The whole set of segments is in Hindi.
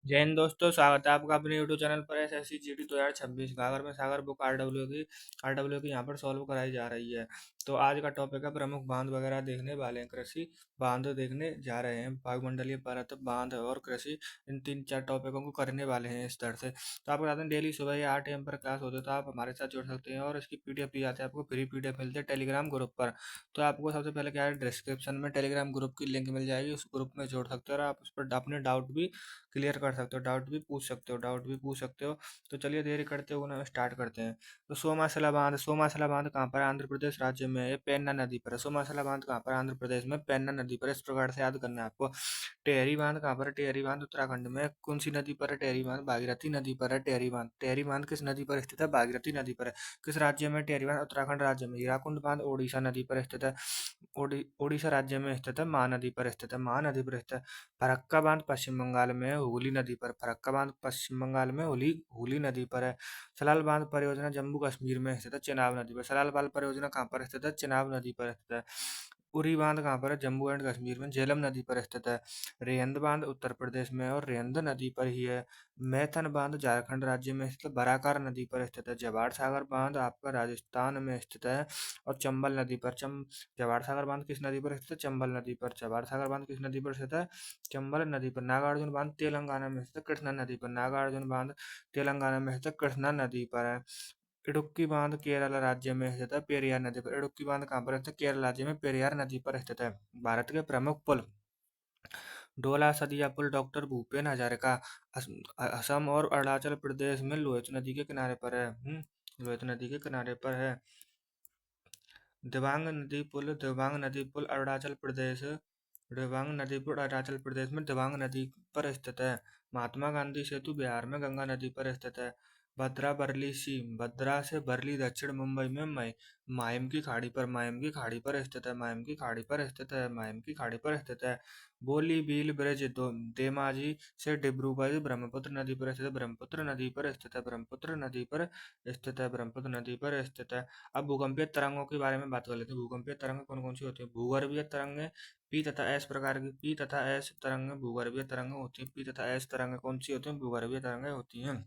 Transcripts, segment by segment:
जय हिंद दोस्तों, स्वागत है आपका अपने यूट्यूब चैनल पर एसएससी जीडी 2026 घाघर में सागर बुक आरडब्ल्यू की यहाँ पर सॉल्व कराई जा रही है। तो आज का टॉपिक है प्रमुख बांध वगैरह देखने वाले हैं, कृषि बांध देखने जा रहे हैं। वायुमंडलीय परत, बांध और कृषि, इन तीन चार टॉपिकों को करने वाले हैं इस तरह से। तो आपको बताते हैं डेली सुबह या 8 AM पर क्लास होती है, तो आप हमारे साथ जुड़ सकते हैं और इसकी पीडीएफ दी जाती है, आपको फ्री पीडीएफ मिलती है टेलीग्राम ग्रुप पर। तो आपको सबसे पहले क्या है, डिस्क्रिप्शन में टेलीग्राम ग्रुप की लिंक मिल जाएगी, उस ग्रुप में जोड़ सकते हो और आप उस पर अपने डाउट भी क्लियर कर सकते हो, डाउट भी पूछ सकते हो। तो चलिए देरी करते हुए ना स्टार्ट करते हैं। तो सोमासला बांध कहाँ पर है? आंध्र प्रदेश राज्य में है, ये पेन्ना नदी पर है। सोमासला बांध कहाँ पर है? आंध्र प्रदेश में पेन्ना नदी पर है। इस प्रकार से याद करना है आपको। टेहरी बांध कहाँ पर है? टेहरी बांध उत्तराखंड में है। कौन सी नदी पर है टेहरी बांध? भागीरथी नदी पर है टेहरी बांध। टेहरी बांध किस नदी पर स्थित है? भागीरथी नदी पर है। किस राज्य में टेहरी बांध? उत्तराखंड राज्य में। हीराकुंड बांध ओडिशा नदी पर स्थित है। ओडिशा राज्य में स्थित है, महानदी पर स्थित है, महानदी पर स्थित है। फरक्का बांध पश्चिम बंगाल में है, हुगली नदी पर। फरक्का बांध पश्चिम बंगाल में हुली हुली नदी पर है। सलाल बांध परियोजना जम्मू कश्मीर में स्थित है, चेनाब नदी पर। सलाल बांध परियोजना कहाँ पर स्थित है? चेनाब नदी पर स्थित है। उरी बांध कहाँ पर है? जम्मू एंड कश्मीर में, झेलम नदी पर स्थित है। रेहंद बांध उत्तर प्रदेश में है और रेहंद नदी पर ही है। मैथन बांध झारखंड राज्य में स्थित है, बराकर नदी पर स्थित है। जवाहर सागर बांध आपका राजस्थान में स्थित है और चंबल नदी पर। जवाहर सागर बांध किस नदी पर स्थित है? चंबल नदी पर। जवाहर सागर बांध किस नदी पर स्थित है? चंबल नदी पर। नागार्जुन बांध तेलंगाना में स्थित है, कृष्णा नदी पर। नागार्जुन बांध तेलंगाना में स्थित है, कृष्णा नदी पर है। इडुक्की बांध केरल राज्य में स्थित है, पेरियार नदी पर। इडुक्की बांध कहाँ पर स्थित है? केरल राज्य में पेरियार नदी पर स्थित है। भारत के प्रमुख पुल, डोला सदिया पुल डॉक्टर भूपेन हजारिका, असम और अरुणाचल प्रदेश में लोहित नदी के किनारे पर है। लोहित नदी के किनारे पर है। दिबांग नदी पुल अरुणाचल प्रदेश, दिबांग नदी पुल अरुणाचल प्रदेश में दिबांग नदी पर स्थित है। महात्मा गांधी सेतु बिहार में गंगा नदी पर स्थित है। भद्रा से बरली दक्षिण मुंबई में माहिम की खाड़ी पर स्थित है। बोली बील ब्रिज धेमाजी से डिब्रूगढ़ ब्रह्मपुत्र नदी पर स्थित है। ब्रह्मपुत्र नदी पर स्थित है। अब भूकंपीय तरंगों के बारे में बात कर लेते हैं। भूकंपीय तरंग कौन कौन सी होती है? भूगर्भीय तरंगें, पी तथा एस तरंगें भूगर्भीय तरंगें होती हैं। पी तथा एस तरंगें कौन सी होती हैं? भूगर्भीय तरंगें होती हैं।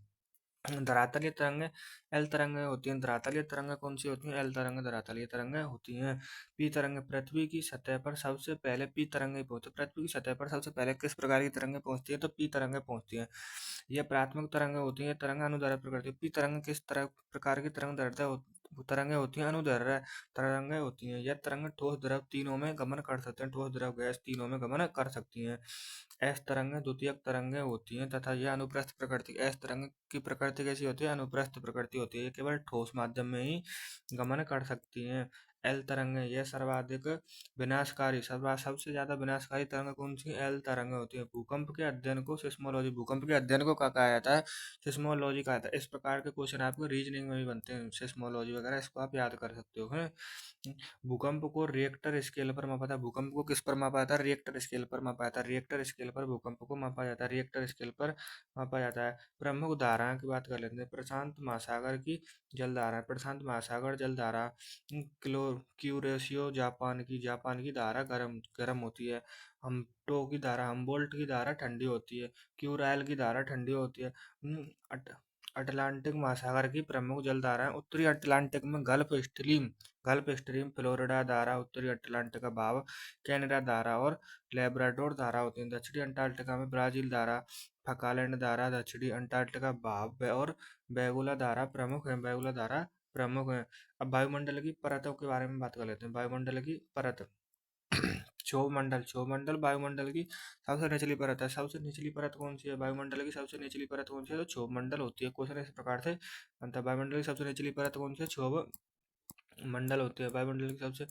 धरातलीय तरंगें एल तरंगें होती हैं। धरातलीय तरंगें कौन सी होती हैं? एल तरंगें धरातलीय तरंगें होती हैं। पी तरंगें पृथ्वी की सतह पर सबसे पहले पी तरंगें पहुंचती, पृथ्वी की सतह पर सबसे पहले किस प्रकार की तरंगें पहुंचती है? तो पी तरंगें पहुंचती हैं। यह प्राथमिक तरंगें होती हैं। तरंग अनुदैर्ध्य प्रकृति। पी तरंगें किस तरह प्रकार की तरंगें होती हैं? अनुदैर्ध्य तरंगें होती हैं। यह तरंगें ठोस द्रव तीनों में गमन कर सकते हैं, ठोस द्रव गैस तीनों में गमन कर सकती हैं। एस तरंगें द्वितीयक तरंगें होती हैं तथा यह अनुप्रस्थ प्रकृति। एस तरंग की प्रकृति कैसी होती है? अनुप्रस्थ प्रकृति होती है, ये केवल ठोस माध्यम में ही गमन कर सकती हैं। एल तरंगें यह सर्वाधिक विनाशकारी, सबसे ज्यादा विनाशकारी तरंग कौन सी? एल तरंगें होती है। भूकंप के अध्ययन को सिस्मोलॉजी, भूकंप के अध्ययन को क्या कहा जाता है? सिस्मोलॉजी कहा जाता है। इस प्रकार के क्वेश्चन आपको रीजनिंग में भी बनते हैं, सिस्मोलॉजी वगैरह, इसको आप याद कर सकते हो है। भूकंप को रिएक्टर स्केल पर मापा जाता है। भूकंप को किस पर मापा जाता है? रिएक्टर स्केल पर मापा जाता है। रिएक्टर स्केल पर भूकंप को मापा जाता है। रिएक्टर स्केल पर मापा जाता है। प्रमुख धाराओं की बात कर लेते हैं। प्रशांत महासागर की जलधारा, प्रशांत महासागर जलधारा। क्यूरेशियो जापान की धारा गर्म गर्म होती है। हमबोल्ट की धारा ठंडी होती है। क्यूराइल की धारा ठंडी होती है। अटलांटिक महासागर की प्रमुख जलधाराएं, उत्तरी अटलांटिक में गल्फ स्ट्रीम, फ्लोरिडा धारा, उत्तरी अटलांटिक का भाव, कैनरा धारा और लेब्राडोर धारा होती है। दक्षिणी अंटार्कटिका में ब्राजील धारा, फकालैंड धारा, दक्षिणी अंटार्कटिका भाव और बेगुला धारा प्रमुख है। अब वायुमंडल की परतों के बारे में बात कर लेते हैं। वायुमंडल की परत, क्षोभमंडल वायुमंडल की सबसे निचली परत है। सबसे निचली परत कौन सी है? वायुमंडल की सबसे निचली परत कौन सी है? तो क्षोभमंडल होती है। क्वेश्चन इस प्रकार से बनता है। वायुमंडल की सबसे निचली परत कौन सी है? क्षोभ मंडल होती है। वायुमंडल की सबसे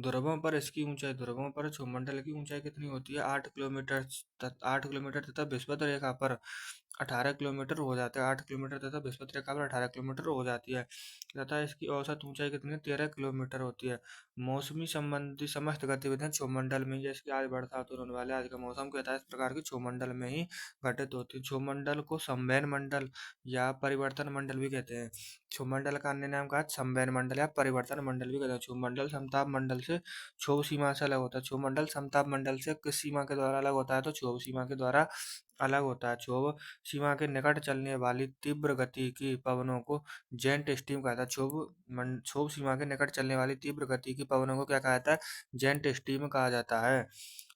ध्रुवों पर क्षोभमंडल की ऊंचाई कितनी होती है? 8 किलोमीटर, 8 किलोमीटर तथा विषुवत रेखा पर 18 किलोमीटर हो जाते हैं। 8 किलोमीटर तथा विषुवत रेखा पर 18 किलोमीटर हो जाती है तथा इसकी औसत ऊंचाई कितनी है? 13 किलोमीटर होती है। मौसमी संबंधी समस्त गतिविधियां क्षोभमंडल में, जैसे कि आज बरसात होने वाले, आज का मौसम कहता है, इस प्रकार की क्षोभमंडल में ही घटित होती है। क्षोभमंडल को संवहन मंडल या परिवर्तन मंडल भी कहते हैं। क्षोभमंडल का अन्य नाम कहा है? संवहन मंडल या परिवर्तन मंडल भी कहते हैं। क्षोभमंडल समताप मंडल से, क्षोभ सीमा से अलग होता है। क्षोभमंडल समताप मंडल से किस सीमा के द्वारा अलग होता है? तो क्षोभ सीमा के द्वारा अलग होता है। क्षोभ सीमा के निकट चलने वाली तीव्र गति की पवनों को जेट स्ट्रीम कहा जाता है। क्षोभ सीमा के निकट चलने वाली तीव्र गति की पवनों को क्या कहा जाता है? जेट स्ट्रीम कहा जाता है।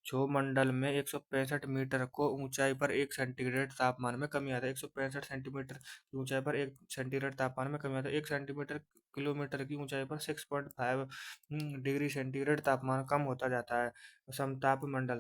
क्षोभ मंडल में 165 मीटर को ऊंचाई पर 1 सेंटीग्रेड तापमान में कमी आता है। 165 सेंटीमीटर की ऊंचाई पर 1 सेंटीग्रेड तापमान में कमी आता है। 1 सेंटीमीटर किलोमीटर की ऊंचाई पर 6.5 डिग्री सेंटीग्रेड तापमान कम होता जाता है। समताप मंडल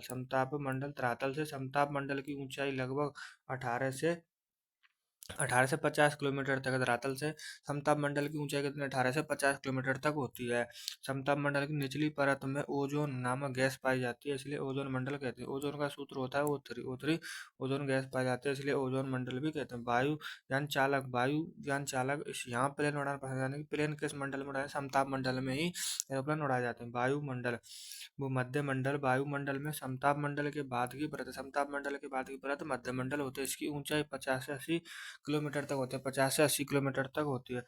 धरातल से समताप मंडल की ऊंचाई लगभग 18 से 50 किलोमीटर तक, धरातल से समताप मंडल की ऊंचाई कितनी 18 से 50 किलोमीटर तक होती है। समताप मंडल की निचली परत में ओजोन नामक गैस पाई जाती है, इसलिए ओजोन मंडल कहते हैं। ओजोन का सूत्र होता है O3 ओजोन गैस पाई जाती है, इसलिए ओजोन मंडल भी कहते हैं। वायु यान चालक यहाँ प्लेन उड़ान पसंद करते हैं। प्लेन किस मंडल में उड़ाए? समताप मंडल में ही एरोप्लेन उड़ाए जाते हैं। वायुमंडल, वो मध्य मंडल, वायुमंडल में समताप मंडल के बाद की परत, समताप मंडल के बाद की परत मध्य मंडल होती है। इसकी ऊंचाई 50 से 80 किलोमीटर तक होती है। 50 से 80 किलोमीटर तक होती है।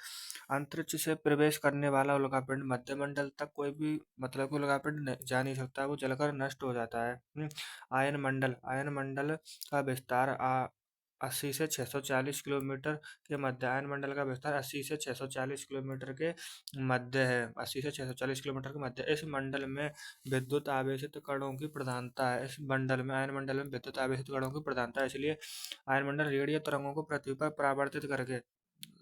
अंतरिक्ष से प्रवेश करने वाला उल्कापिंड मध्य मंडल तक कोई भी मतलब कि उल्कापिंड जा नहीं सकता, वो जलकर नष्ट हो जाता है। आयन मंडल का विस्तार 80 से 640 किलोमीटर के मध्य, आयन मंडल का विस्तार 80 से 640 किलोमीटर के मध्य है। 80 से 640 किलोमीटर के मध्य। इस मंडल में विद्युत आवेशित कणों की प्रधानता है। इस मंडल में आयन मंडल में विद्युत आवेशित कणों की प्रधानता है, इसलिए आयन मंडल रेडियो तरंगों को पृथ्वी पर परावर्तित करके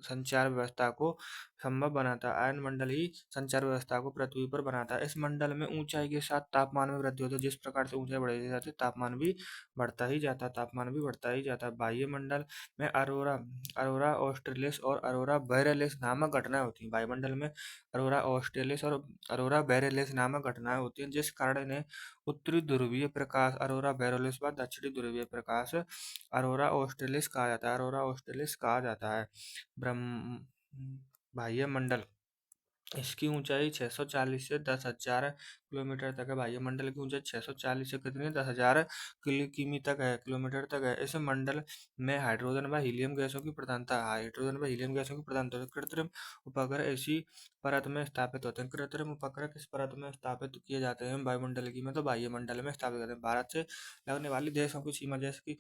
संचार व्यवस्था को संभव बनाता है। आयन मंडल ही संचार व्यवस्था को पृथ्वी पर बनाता है। इस मंडल में ऊंचाई के साथ तापमान में वृद्धि होती है। जिस प्रकार से ऊंचाई बढ़ती जाती है, तापमान भी बढ़ता ही जाता है। बाह्य मंडल में अरोरा ऑस्ट्रेलिस और अरोरा बोरेलिस नामक घटनाएं होती हैं। वायुमंडल में अरोरा ऑस्ट्रेलिस और अरोरा बोरेलिस नामक घटनाएं होती हैं, जिस कारण इन्हें उत्तरी ध्रुवीय प्रकाश अरोरा बोरेलिस व दक्षिणी ध्रुवीय प्रकाश अरोरा ऑस्ट्रेलिस कहा जाता है। ब्रह्म बाह्य मंडल, इसकी ऊंचाई 640 से 10,000 किलोमीटर तक है। वायुमंडल की ऊंचाई 640 से कितनी 10,000 किमी तक है, किलोमीटर तक है। इस मंडल में हाइड्रोजन व हीलियम गैसों की प्रधानता है। कृत्रिम उपग्रह ऐसी परत में स्थापित होते हैं। कृत्रिम उपग्रह किस परत में स्थापित किए जाते हैं? वायुमंडल की में तो वायुमंडल में स्थापित होते हैं। भारत से लगने वाली देशों की सीमा, जैसे कि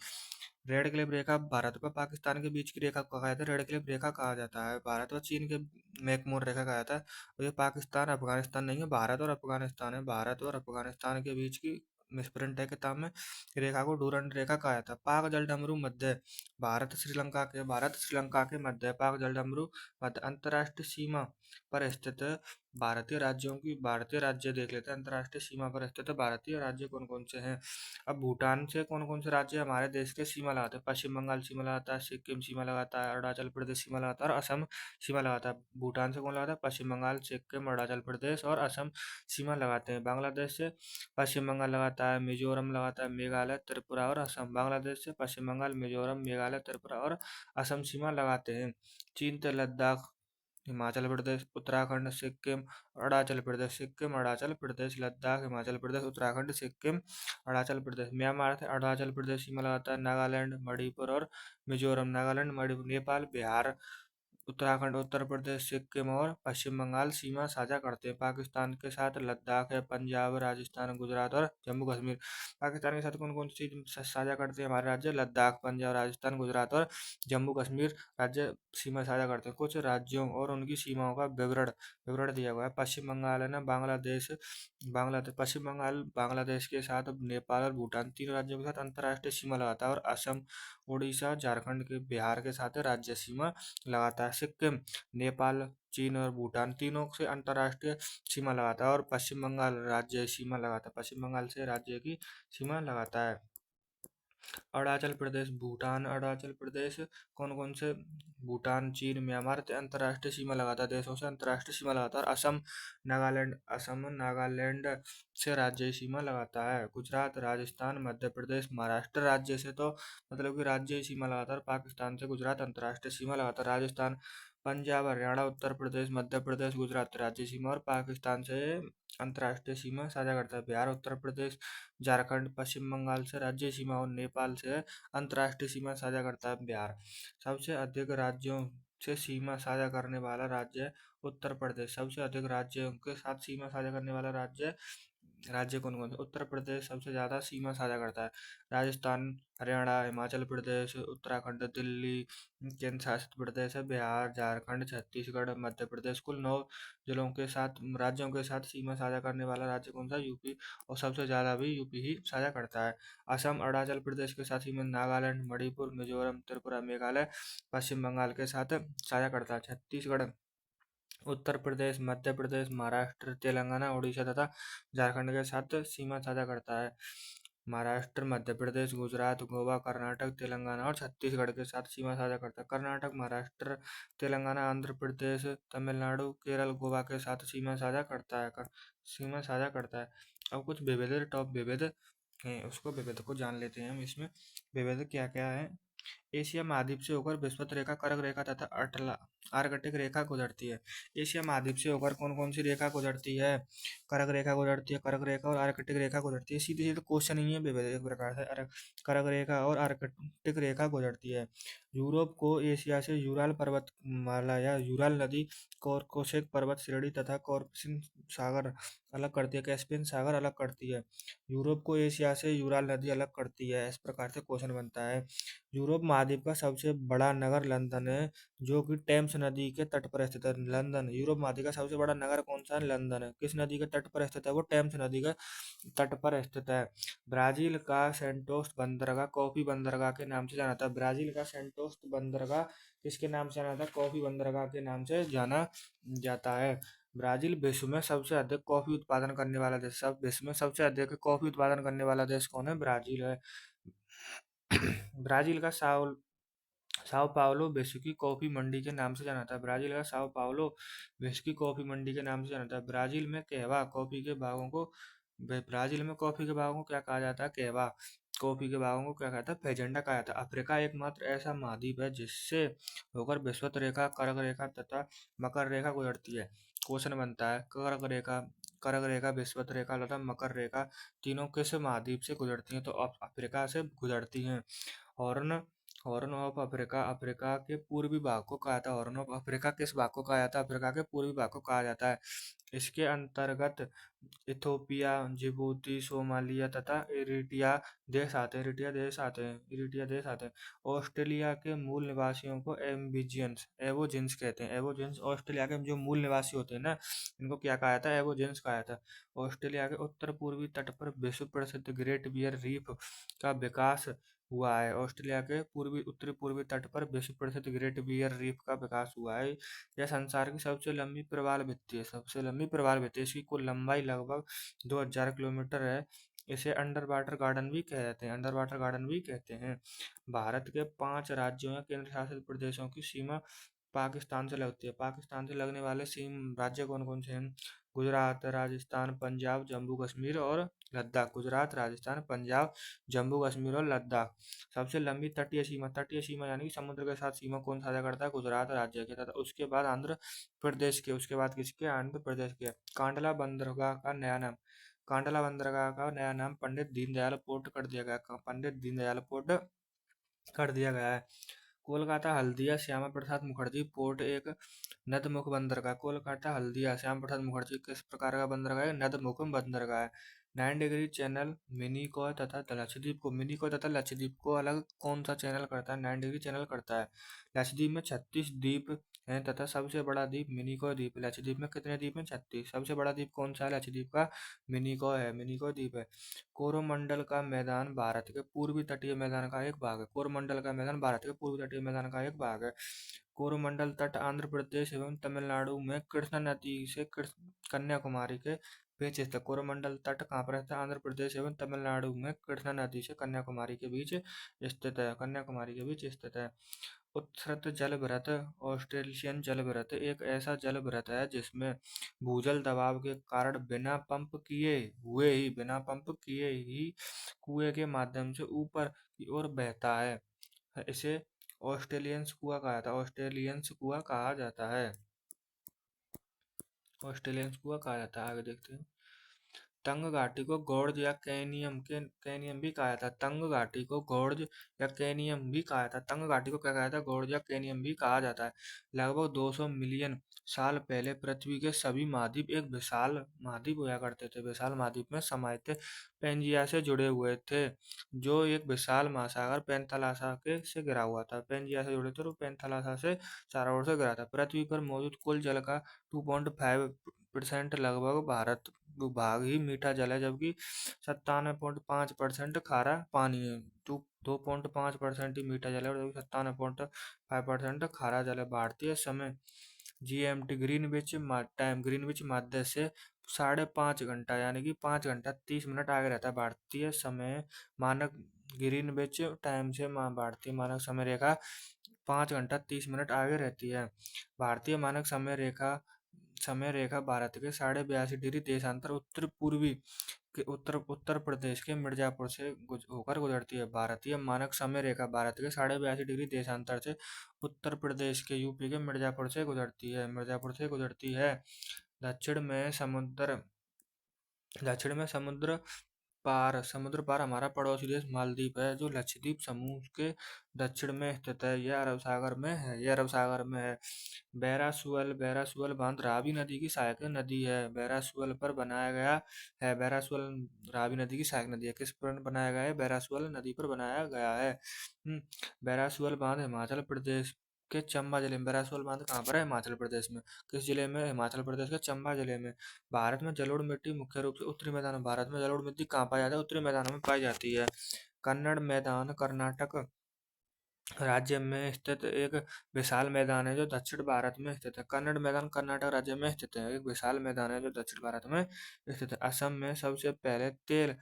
रेड क्लिफ रेखा भारत व पाकिस्तान के बीच की रेखा को कहा जाता है, रेड क्लिफ रेखा कहा जाता है। भारत व चीन के मैकमोर रेखा कहा जाता है। और ये पाकिस्तान अफगानिस्तान नहीं है, भारत और अफगानिस्तान है। भारत और अफगानिस्तान के बीच की मिसप्रिंट है किताब में। रेखा को डूरंड रेखा कहा जाता है। पाक जलडमरू मध्य, भारत श्रीलंका के मध्य पाक जलडमरू मध्य अंतर्राष्ट्रीय सीमा पर स्थित भारतीय राज्य देख लेते हैं। अंतर्राष्ट्रीय सीमा पर स्थित भारतीय राज्य कौन कौन से हैं? अब भूटान से कौन कौन से राज्य हमारे देश के सीमा लगाते हैं? पश्चिम बंगाल सीमा लगाता है, सिक्किम सीमा लगाता है, अरुणाचल प्रदेश सीमा लगाता है और असम सीमा लगाता है। भूटान से कौन लगाता है? पश्चिम बंगाल, सिक्किम, अरुणाचल प्रदेश और असम सीमा लगाते हैं। बांग्लादेश से पश्चिम बंगाल लगाता है, मिजोरम लगाता है, मेघालय, त्रिपुरा और असम। बांग्लादेश से पश्चिम बंगाल, मिजोरम, मेघालय, त्रिपुरा और असम सीमा लगाते हैं। चीन से लद्दाख, हिमाचल प्रदेश, उत्तराखंड, सिक्किम, अरुणाचल प्रदेश, लद्दाख, हिमाचल प्रदेश, उत्तराखंड, सिक्किम, अरुणाचल प्रदेश। म्यांमार से अरुणाचल प्रदेश सीमा लगाता है, नागालैंड, मणिपुर और मिजोरम। नागालैंड, मणिपुर, नेपाल, बिहार, उत्तराखंड, उत्तर प्रदेश, सिक्किम और पश्चिम बंगाल सीमा साझा करते हैं। पाकिस्तान के साथ लद्दाख है, पंजाब, राजस्थान, गुजरात और जम्मू कश्मीर। पाकिस्तान के साथ कौन कौन सी साझा करते हैं हमारे राज्य? लद्दाख, पंजाब, राजस्थान, गुजरात और जम्मू कश्मीर राज्य सीमा साझा करते हैं। कुछ राज्यों और उनकी सीमाओं का विवरण विवरण दिया हुआ है। पश्चिम बंगाल है ना, पश्चिम बंगाल बांग्लादेश के साथ, नेपाल और भूटान तीन राज्यों के साथ अंतर्राष्ट्रीय सीमा लगाता है। और असम, उड़ीसा, झारखंड के बिहार के साथ राज्य सीमा लगाता है। सिक्किम, नेपाल, चीन और भूटान तीनों से अंतर्राष्ट्रीय सीमा लगाता है। और पश्चिम बंगाल राज्य सीमा लगाता है, पश्चिम बंगाल से राज्य की सीमा लगाता है। अरुणाचल प्रदेश कौन कौन से? भूटान, चीन, म्यांमार से अंतर्राष्ट्रीय सीमा लगाता है, देशों से अंतर्राष्ट्रीय सीमा लगाता है। और असम नागालैंड से राज्य सीमा लगाता है। गुजरात, राजस्थान, मध्य प्रदेश, महाराष्ट्र राज्य से तो मतलब कि राज्य सीमा लगाता है। पाकिस्तान से गुजरात अंतर्राष्ट्रीय सीमा लगाता है। राजस्थान, पंजाब, हरियाणा, उत्तर प्रदेश, मध्य प्रदेश, गुजरात राज्य सीमा और पाकिस्तान से अंतर्राष्ट्रीय सीमा साझा करता है। बिहार, उत्तर प्रदेश, झारखंड, पश्चिम बंगाल से राज्य सीमा और नेपाल से अंतर्राष्ट्रीय सीमा साझा करता है बिहार। सबसे अधिक राज्यों से सीमा साझा करने वाला राज्य उत्तर प्रदेश। सबसे अधिक राज्यों के साथ सीमा साझा करने वाला राज्य राज्य कौन कौन से? उत्तर प्रदेश सबसे ज़्यादा सीमा साझा करता है। राजस्थान, हरियाणा, हिमाचल प्रदेश, उत्तराखंड, दिल्ली, केंद्र शासित प्रदेश है बिहार, झारखंड, छत्तीसगढ़, मध्य प्रदेश। कुल 9 जिलों के साथ, राज्यों के साथ सीमा साझा करने वाला राज्य कौन सा? यूपी। और सबसे ज़्यादा भी यूपी ही साझा करता है। असम, अरुणाचल प्रदेश के साथ सीमा नागालैंड, मणिपुर, मिजोरम, त्रिपुरा, मेघालय, पश्चिम बंगाल के साथ साझा करता है। छत्तीसगढ़, उत्तर प्रदेश, मध्य प्रदेश, महाराष्ट्र, तेलंगाना, उड़ीसा तथा झारखंड के साथ सीमा साझा करता है। महाराष्ट्र, मध्य प्रदेश, गुजरात, गोवा, कर्नाटक, तेलंगाना और छत्तीसगढ़ के साथ सीमा साझा करता है। कर्नाटक, महाराष्ट्र, तेलंगाना, आंध्र प्रदेश, तमिलनाडु, केरल, गोवा के साथ सीमा साझा करता है। सीमा साझा करता है। अब कुछ विविध, टॉप विविध हैं, उसको विविध को जान लेते हैं हम। इसमें विविध क्या क्या है? एशिया महाद्वीप से होकर विषुवत रेखा, कर्क रेखा तथा आर्कटिक रेखा गुजरती है। एशिया महाद्वीप से होकर कौन कौन सी रेखा गुजरती है? कर्क रेखा गुजरती है, कर्क रेखा और आर्कटिक रेखा गुजरती है। सीधे सीधे क्वेश्चन ही है विविध एक प्रकार से। कर्क रेखा और आर्कटिक रेखा गुजरती है। यूरोप को एशिया से यूराल पर्वतमाला या यूराल नदी, कॉकेशस पर्वत श्रेणी तथा कॉर्कसियन सागर अलग करती है। कैस्पियन सागर अलग करती है। यूरोप को एशिया से यूराल नदी अलग करती है। इस प्रकार से क्वेश्चन बनता है। यूरोप महाद्वीप का सबसे बड़ा नगर लंदन है, जो कि टेम्स नदी के तट पर स्थित है। लंदन, यूरोप महाद्वीप का सबसे बड़ा नगर कौन सा है? लंदन है। किस नदी के तट पर स्थित है? वो टेम्स नदी के तट पर स्थित है। ब्राजील का सेंटोस बंदरगाह कॉफी बंदरगाह के नाम से जाना जाता है। ब्राजील का सेंटोस बंदरगाह किसके नाम से जाना जाता है? कॉफी बंदरगाह के नाम से जाना जाता है। ब्राजील विश्व में सबसे अधिक कॉफी उत्पादन करने वाला देश। सब विश्व में सबसे अधिक कॉफी उत्पादन करने वाला देश कौन है? ब्राजील है। ब्राजील का साओ पाउलो विश्व की कॉफी मंडी के नाम से जाना जाता है। ब्राजील का साओ पाउलो विश्व की कॉफी मंडी के नाम से जाना जाता है। ब्राजील में कहवा कॉफी के बागों को ब्राजील में कॉफी के बागों को क्या कहा जाता है? कहवा। कॉफी के बागों को क्या कहता है? फेजेंडा कहा जाता है। अफ्रीका एकमात्र ऐसा महाद्वीप है जिससे होकर विषुवत रेखा, कर्क रेखा तथा मकर रेखा गुजरती है। क्वेश्चन बनता है, कर्क रेखा, विषुवत रेखा तथा मकर रेखा तीनों किस महाद्वीप से गुजरती हैं? तो अफ्रीका से गुजरती हैं। Horn horn of Africa, Africa के पूर्वी भाग को कहा जाता है। हॉर्न ऑफ अफ्रीका किस भाग को कहा जाता है? अफ्रीका के पूर्वी भाग को कहा जाता है। इसके अंतर्गत इथोपिया, जिबूती, सोमालिया तथा इरिट्रिया देश आते हैं। ऑस्ट्रेलिया के मूल निवासियों को एबोजिन्स कहते हैं। एबोजिन्स ऑस्ट्रेलिया के जो मूल निवासी होते हैं ना, इनको क्या कहा जाता है? एबोजिन्स कहा जाता है। ऑस्ट्रेलिया के उत्तर पूर्वी तट पर विश्व प्रसिद्ध ग्रेट बियर रीफ का विकास हुआ है। ऑस्ट्रेलिया के उत्तरी पूर्वी तट पर विश्व प्रसिद्ध ग्रेट बियर रीफ का विकास हुआ है। यह संसार की सबसे लंबी प्रवाल भित्ति है। सबसे लंबी प्रवाल भित्ति, इसकी कुल लंबाई लगभग 2000 किलोमीटर है। इसे अंडर वाटर गार्डन भी कहते हैं। अंडर वाटर गार्डन भी कहते हैं। भारत के 5 राज्यों या केंद्र शासित प्रदेशों की सीमा पाकिस्तान से लगती है। पाकिस्तान से लगने वाले राज्य कौन कौन से हैं? गुजरात, राजस्थान, पंजाब, जम्मू कश्मीर और लद्दाख। गुजरात, राजस्थान, पंजाब, जम्मू कश्मीर और लद्दाख। सबसे लंबी तटीय सीमा यानी कि समुद्र के साथ सीमा कौन साझा करता है? गुजरात राज्य के। तथा उसके बाद आंध्र प्रदेश के। उसके बाद किसके? आंध्र प्रदेश के। कांडला बंदरगाह का नया नाम कांडला बंदरगाह का नया नाम पंडित दीनदयाल पोर्ट कर दिया गया। पंडित दीनदयाल पोर्ट कर दिया गया है। कोलकाता हल्दिया श्यामा प्रसाद मुखर्जी पोर्ट एक नदमुख बंदरगाह। कोलकाता हल्दिया श्यामा प्रसाद मुखर्जी किस प्रकार का बंदरगाह है? नदमुख बंदरगाह है। 9 डिग्री चैनल मिनिकॉय तथा लक्षद्वीप को अलग कौन सा चैनल करता है? 9 डिग्री चैनल करता है। लक्षद्वीप में 36 द्वीप हैं तथा सबसे बड़ा द्वीप मिनिकॉय द्वीप। लक्षद्वीप में कितने द्वीप हैं? 36। सबसे बड़ा द्वीप कौन सा है लक्षद्वीप का? मिनिकॉय द्वीप है। कोरोमंडल का मैदान भारत के पूर्वी तटीय मैदान का एक भाग है। कोरोमंडल का मैदान भारत के पूर्वी तटीय मैदान का एक भाग है। कोरोमंडल तट आंध्र प्रदेश एवं तमिलनाडु में कृष्णा नदी से कन्याकुमारी के बीच स्थित है। कोरोमंडल तट कहाँ पर है? आंध्र प्रदेश एवं तमिलनाडु में कृष्णा नदी से कन्याकुमारी के बीच स्थित है। उत्सृत जलभृत ऑस्ट्रेलियन जलभृत एक ऐसा जलभृत है जिसमें भूजल दबाव के कारण बिना पंप किए ही कुएं के माध्यम से ऊपर की ओर बहता है। इसे ऑस्ट्रेलियंस कुआं कहा जाता है। आगे देखते हैं। तंग घाटी को गोर्ज या कैनियम भी कहा जाता है। तंग घाटी को गोर्ज या कैनियम भी कहा जाता है। तंग घाटी को क्या कहा जाता है? गोर्ज या कैनियम भी कहा जाता है। लगभग 200 मिलियन साल पहले पृथ्वी के सभी महाद्वीप एक विशाल महाद्वीप हुआ करते थे। विशाल महाद्वीप में समाये थे, पेंजिया से जुड़े हुए थे, जो एक विशाल महासागर पेंथालासा के से घिरा हुआ था। पेंजिया से जुड़े थे और पेंथालासा से चारों ओर से घिरा था। पृथ्वी पर मौजूद कुल जल का 2.5% लगभग भारत भूभाग ही मीठा जल है, जबकि 97.5% खारा पानी है। 2.5% ही मीठा जल है और 97.5% खारा जल है। भारतीय समय GMT ग्रीनविच मध्य से 5.5 घंटा यानी कि 5 घंटा 30 मिनट आगे रहता है। भारतीय समय मानक ग्रीनविच टाइम से भारतीय मानक समय रेखा 5 घंटा 30 मिनट आगे रहती है। भारतीय मानक समय रेखा भारत के 82.5 डिग्री देशांतर उत्तर पूर्वी के उत्तर प्रदेश के मिर्जापुर से होकर गुजरती है। भारतीय मानक समय रेखा भारत के 82.5 डिग्री देशांतर से उत्तर प्रदेश के यूपी के मिर्जापुर से गुजरती है। दक्षिण में समुद्र दक्षिण में समुद्र पार हमारा पड़ोसी देश मालदीव है, जो लक्षद्वीप समूह के दक्षिण में स्थित है। यह अरब सागर में है। बैरासुअल बांध रावी नदी की सहायक नदी है। बैरासुअल पर बनाया गया है। बैरासुअल रावी नदी की सहायक नदी है। किस पर बनाया गया है? बैरासुअल नदी पर बनाया गया है। बैरासुअल बांध हिमाचल प्रदेश के चंबा जिले में। बैरासुअल बांध कहाँ पर है? हिमाचल प्रदेश में। किस जिले में? हिमाचल प्रदेश के चंबा जिले में। भारत में जलोढ़ मिट्टी मुख्य रूप से उत्तरी मैदानों भारत में जलोढ़ मिट्टी कहाँ पाई जाती है? उत्तरी मैदानों में पाई जाती है। कन्नड़ मैदान कर्नाटक राज्य में स्थित एक विशाल मैदान है, जो दक्षिण भारत में स्थित है। कन्नड़ मैदान कर्नाटक राज्य में स्थित है, एक विशाल मैदान है जो दक्षिण भारत में स्थित है। असम में सबसे पहले तेल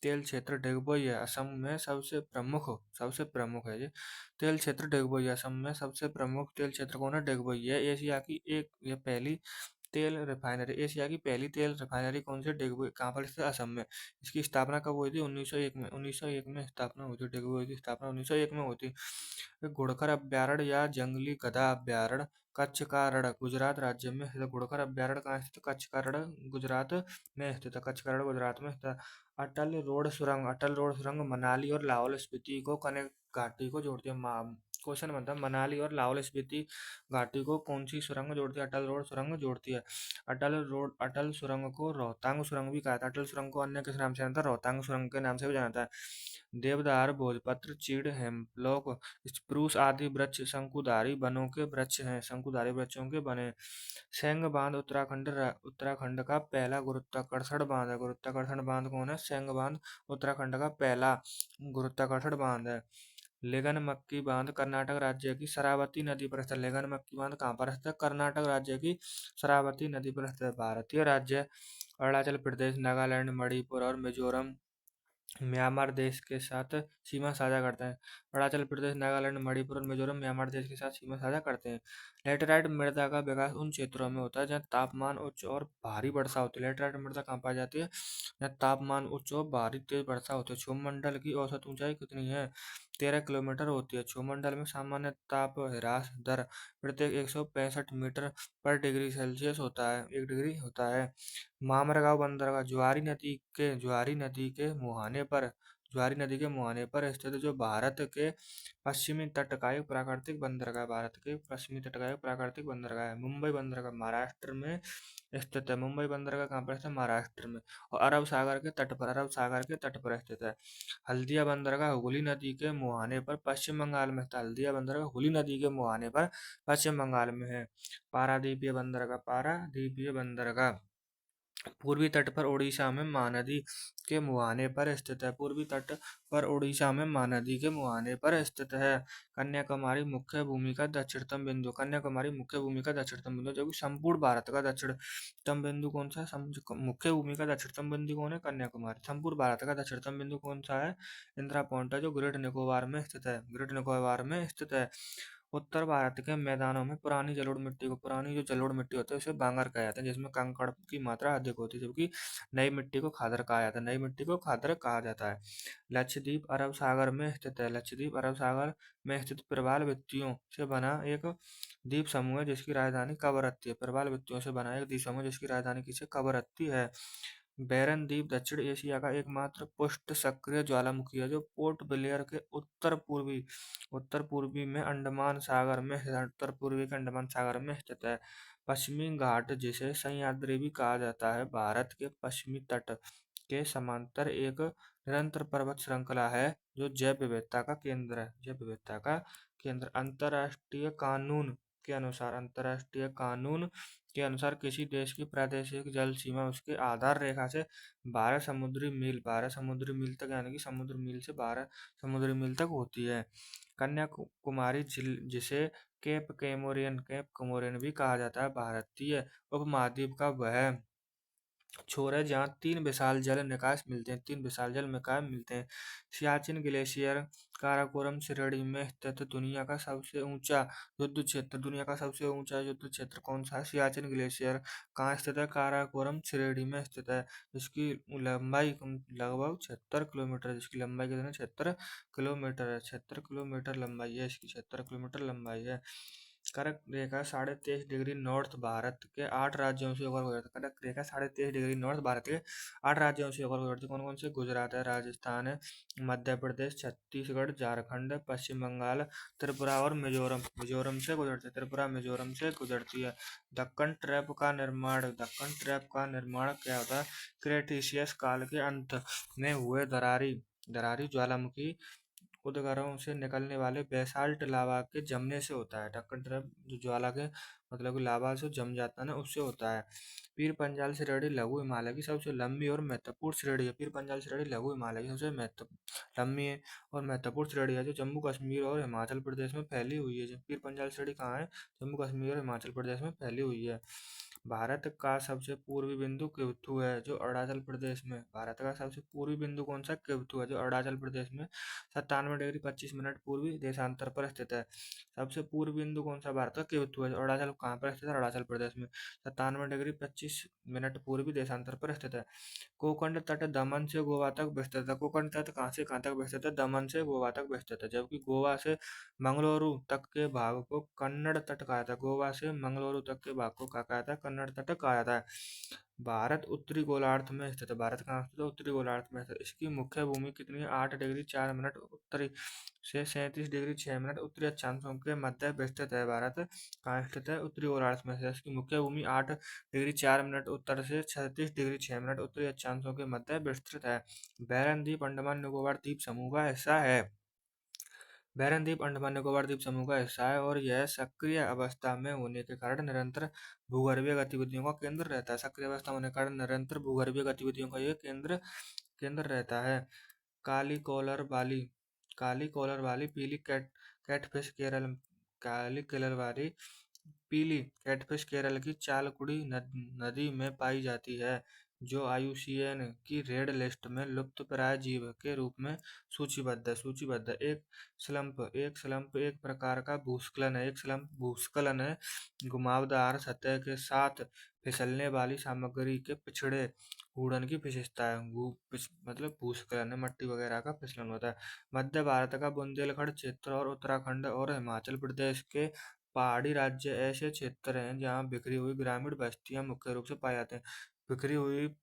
तेल क्षेत्र डिगबोई है। असम में सबसे प्रमुख है ये तेल क्षेत्र डिगबोई है। असम में सबसे प्रमुख तेल क्षेत्र कौन है? डिगबोई है। एशिया की पहली तेल रिफाइनरी कौन सी? डिगबोई। कहाँ पर स्थित? असम में। इसकी स्थापना कब हुई थी? 1901 में। 1901 में स्थापना हुई थी। डिगबोई की स्थापना 1901 में हुई थी। घुड़खर अभ्यारण्य या जंगली गधा अभ्यारण्य कच्छ का रण गुजरात राज्य में स्थित है। घुड़खर अभ्यारण्य कहाँ स्थित है? कच्छ का रण गुजरात में स्थित है। कच्छ का रण गुजरात में स्थित है। अटल रोड सुरंग मनाली और लाहौल स्पीति को कनेक्ट घाटी को जोड़ती है। क्वेश्चन बनता है, मनाली और लाहौल स्पीति घाटी को कौन सी सुरंग जोड़ती है? अटल रोड सुरंग जोड़ती है। अटल सुरंग को रोहतांग सुरंग भी कहा जाता है। अटल सुरंग को अन्य किस नाम से जानता है? रोहतांग सुरंग के नाम से भी जाना जाता है। देवदार, भोजपत्र, चीड़, हेम्पलॉक, स्प्रूस आदि वृक्ष शंकुधारी वनों के वृक्ष हैं। शंकुधारी वृक्षों के बने। सेंग बांध उत्तराखंड का पहला गुरुत्वाकर्षण बांध है। गुरुत्वाकर्षण बांध कौन है? सेंग बांध उत्तराखंड का पहला गुरुत्वाकर्षण बांध है। लिगनमक्की बांध कर्नाटक राज्य की शरावती नदी पर स्थित है। लिगनमक्की बांध कहाँ पर स्थित है? कर्नाटक राज्य की शरावती नदी पर स्थित है। भारतीय राज्य अरुणाचल प्रदेश, नागालैंड, मणिपुर और मिजोरम म्यांमार देश के साथ सीमा साझा करते हैं। अरुणाचल प्रदेश, नागालैंड, मणिपुर और मिजोरम म्यांमार देश के साथ सीमा साझा करते हैं। लेटेराइट मृदा का विकास उन क्षेत्रों में होता है जहाँ तापमान उच्च और भारी वर्षा होती है। लेटेराइट मृदा कहाँ पाई जाती है? जहाँ तापमान उच्च और भारी तेज वर्षा होती है। क्षोभमंडल की औसत ऊंचाई कितनी है? 13 किलोमीटर होती है। क्षोभमंडल में सामान्य ताप ह्रास दर प्रत्येक 165 मीटर पर डिग्री सेल्सियस होता है, 1 डिग्री होता है। मामरगांव बंदरगाह ज्वारी नदी के मुहाने पर स्थित, जो भारत के पश्चिमी तट का एक प्राकृतिक बंदरगाह है। मुंबई बंदरगाह महाराष्ट्र में स्थित है। मुंबई बंदरगाह कहाँ पर स्थित है? महाराष्ट्र में। और अरब सागर के तट पर स्थित है। हल्दिया बंदरगाह हुगली नदी के मुहाने पर पश्चिम बंगाल में स्थित है। हल्दिया बंदरगाह हुगली नदी के मुहाने पर पश्चिम बंगाल में है। पारादीपीय बंदरगाह पूर्वी तट पर ओडिशा में महानदी के मुहाने पर स्थित है। पूर्वी तट पर ओडिशा में महानदी के मुहाने पर स्थित है। कन्याकुमारी मुख्य भूमि का दक्षिणतम बिंदु। कन्याकुमारी मुख्य भूमि का दक्षिणतम बिंदु, जो कि संपूर्ण भारत का दक्षिणतम बिंदु कौन सा है? मुख्य भूमि का दक्षिणतम बिंदु कौन है? कन्याकुमारी। संपूर्ण भारत का दक्षिणतम बिंदु कौन सा है? इंदिरा पॉइंट है, जो ग्रेट निकोबार में स्थित है। ग्रेट निकोबार में स्थित है। उत्तर भारत के मैदानों में पुरानी जो जलोढ़ मिट्टी होती है, उसे बांगर कहा जाता है, जिसमें कंकड़ की मात्रा अधिक होती है, जबकि नई मिट्टी को खादर कहा जाता है। नई मिट्टी को खादर कहा जाता है। लक्षद्वीप अरब सागर में स्थित है। लक्षद्वीप अरब सागर में स्थित प्रवाल भित्तियों से बना एक द्वीप समूह है, जिसकी राजधानी कवरत्ती है। प्रवाल भित्तियों से बना एक द्वीप समूह जिसकी राजधानी किसे? कवरत्ती है। बैरन द्वीप दक्षिण एशिया का एकमात्र पुष्ट सक्रिय ज्वालामुखी है, जो पोर्ट ब्लेयर के उत्तर पूर्वी में अंडमान सागर में उत्तर पूर्वी के अंडमान सागर में स्थित है। पश्चिमी घाट, जिसे सह्याद्री भी कहा जाता है, भारत के पश्चिमी तट के समांतर एक निरंतर पर्वत श्रृंखला है, जो जैव विविधता का केंद्र है। जैव विविधता का केंद्र। अंतर्राष्ट्रीय कानून के अनुसार किसी देश की प्रादेशिक जल सीमा उसके आधार रेखा से 12 समुद्री मील तक, यानी कि समुद्र मील से 12 समुद्री मील तक होती है। कन्याकुमारी, जिसे केप कमोरियन भी कहा जाता है, भारतीय उपमहाद्वीप का वह छोर है जहाँ तीन विशाल जल निकाय मिलते हैं। सियाचिन ग्लेशियर काराकोरम श्रेणी में स्थित दुनिया का सबसे ऊंचा युद्ध क्षेत्र कौन सा है? सियाचिन ग्लेशियर कहाँ स्थित है? काराकोरम श्रेणी में स्थित है, जिसकी लंबाई लगभग 76 किलोमीटर है। जिसकी लंबाई कितनी है? 76 किलोमीटर है। 76 किलोमीटर लंबाई है इसकी, 76 किलोमीटर लंबाई है। कर्क रेखा 23.5 डिग्री नॉर्थ भारत के 8 राज्यों से होकर गुजरती है। कर्क रेखा 23.5 डिग्री नॉर्थ भारत के 8 राज्यों से होकर गुजरती है। कौन कौन से? गुजरात है, राजस्थान है, मध्य प्रदेश, छत्तीसगढ़, झारखंड, पश्चिम बंगाल, त्रिपुरा और मिजोरम। मिजोरम से गुजरती है, त्रिपुरा मिजोरम से गुजरती है। दक्कन ट्रैप का निर्माण क्या होता है? क्रेटेशियस काल के अंत में हुए दरारी ज्वालामुखी उद्गारों से निकलने वाले बेसाल्ट लावा के जमने से होता है। ढक्कन ट्रैप जो ज्वाला के मतलब कि लावा से जम जाता है ना, उससे होता है। पीर पंजाल श्रेणी लघु हिमालय की सबसे लंबी और महत्वपूर्ण श्रेणी है। पीर पंजाल श्रेणी लघु हिमालय की सबसे लंबी है और महत्वपूर्ण श्रेणी है, जो जम्मू कश्मीर और हिमाचल प्रदेश में फैली हुई है। पीर पंजाल श्रेणी कहाँ है? जम्मू कश्मीर और हिमाचल प्रदेश में फैली हुई है। भारत का सबसे पूर्वी बिंदु किवथु है, जो अरुणाचल प्रदेश में। भारत का सबसे पूर्वी बिंदु कौन सा? किवथु है, जो अरुणाचल प्रदेश में 97 डिग्री 25 मिनट पूर्वी देशांतर पर स्थित है। सबसे पूर्वी बिंदु कौन सा भारत का? किवथु है। अरुणाचल कहाँ पर स्थित है? अरुणाचल प्रदेश में 97 डिग्री 25 मिनट पूर्वी देशांतर पर स्थित है। कोकण तट दमन से गोवा तक विस्तृत है। कोकण तट कहाँ से कहाँ तक विस्तृत है? दमन से गोवा तक विस्तृत है। जबकि गोवा से मंगलुरु तक के भाग को कन्नड़ तट कहा जाता है। गोवा से मंगलुरु तक के भाग को क्या कहा जाता है? कन्नड़ तट कहा जाता है। भारत उत्तरी गोलार्ध में स्थित है। भारत कहाँ स्थित है? उत्तरी गोलार्ध में स्थित है। इसकी मुख्य भूमि कितनी है? 8 डिग्री 4 मिनट उत्तरी से 37 डिग्री 6 मिनट उत्तरी अक्षांशों के मध्य विस्तृत है। भारत कहाँ स्थित है? उत्तरी गोलार्ध में स्थित है। इसकी मुख्य भूमि 8 डिग्री 4 मिनट उत्तर से 36 डिग्री 6 मिनट उत्तरी अक्षांशों के मध्य विस्तृत है। बैरन द्वीप अंडमान निकोबार द्वीप समूह का हिस्सा है। बैरन द्वीप अंडमान निकोबार द्वीप समूह का हिस्सा है और यह सक्रिय अवस्था में होने के कारण निरंतर भूगर्भीय गतिविधियों का केंद्र रहता है। सक्रिय अवस्था होने के कारण निरंतर भूगर्भीय गतिविधियों का यह केंद्र केंद्र रहता है। काली कॉलर वाली पीली कैटफिश केरल काली कलर वाली पीली कैटफिश केरल की चालकुड़ी नदी में पाई जाती है, जो IUCN की रेड लिस्ट में लुप्तप्राय जीव के रूप में सूचीबद्ध है। एक स्लम्प एक प्रकार का भूस्खलन है। एक स्लम्प भूस्खलन है, घुमावदार सतह के साथ फिसलने वाली सामग्री के पिछड़े घूर्णन की विशेषता है। मतलब भूस्खलन है, मट्टी वगैरह का फिसलन होता है। मध्य भारत का बुंदेलखंड क्षेत्र और उत्तराखंड और हिमाचल प्रदेश के पहाड़ी राज्य ऐसे क्षेत्र हैं जहाँ बिखरी हुई ग्रामीण बस्तियां मुख्य रूप से पाई जाती हैं। बिखरी हुई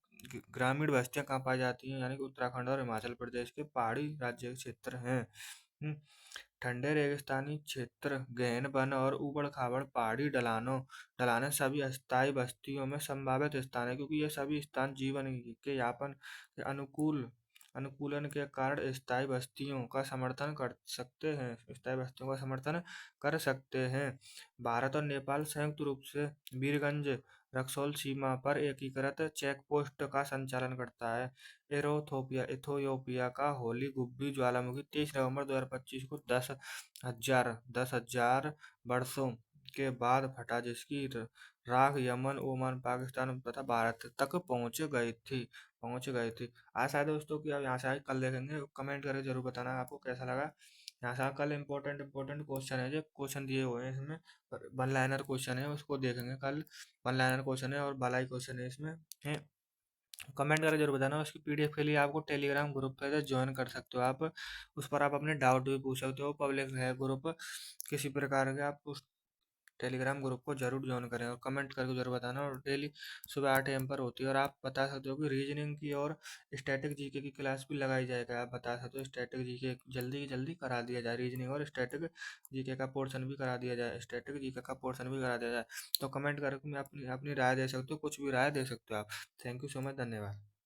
ग्रामीण बस्तियां कहाँ पाई जाती हैं? यानी कि उत्तराखंड और हिमाचल प्रदेश के पहाड़ी राज्य क्षेत्र हैं। हम्म, ठंडे रेगिस्तानी क्षेत्र, गहन वन और ऊबड़-खाबड़ पहाड़ी ढलानें सभी अस्थायी बस्तियों में संभावित स्थान हैं, क्योंकि ये सभी स्थान जीवन के यापन के अनुकूलन के कारण स्थायी बस्तियों का समर्थन कर सकते हैं। भारत और नेपाल संयुक्त रूप से वीरगंज रक्सौल सीमा पर एकीकृत चेकपोस्ट का संचालन करता है। इथोपिया का होली गुब्बी ज्वालामुखी 23 नवंबर 2025 को 10,000 वर्षों के बाद फटा, जिसकी राख यमन, ओमान, पाकिस्तान तथा भारत तक पहुंच गई थी। आशा है दोस्तों कि आप यहाँ से आगे कल देखेंगे। कमेंट करके जरूर बताना आपको कैसा लगा। यहाँ से कल इम्पोर्टेंट क्वेश्चन है, जो क्वेश्चन दिए हुए हैं इसमें। वन लाइनर क्वेश्चन है, उसको देखेंगे कल। वन लाइनर क्वेश्चन है और भलाई क्वेश्चन है इसमें है। कमेंट करके जरूर बताना। उसकी PDF के लिए आपको टेलीग्राम ग्रुप पे ज्वाइन कर सकते हो आप। उस पर आप अपने डाउट भी पूछ सकते हो। पब्लिक है ग्रुप, किसी प्रकार के आप टेलीग्राम ग्रुप को जरूर ज्वाइन करें और कमेंट करके जरूर बताना। और डेली सुबह 8 AM पर होती है। और आप बता सकते हो कि रीजनिंग की और स्टैटिक जीके की क्लास भी लगाई जाएगा। आप बता सकते हो स्टैटिक जीके जल्दी जल्दी करा दिया जाए, रीजनिंग और स्टैटिक जीके का पोर्शन भी करा दिया जाए, स्टैटिक जीके का पोर्शन भी करा दिया जाए। तो कमेंट करके अपनी अपनी राय दे सकते हो, कुछ भी राय दे सकते हो आप। थैंक यू सो मच, धन्यवाद।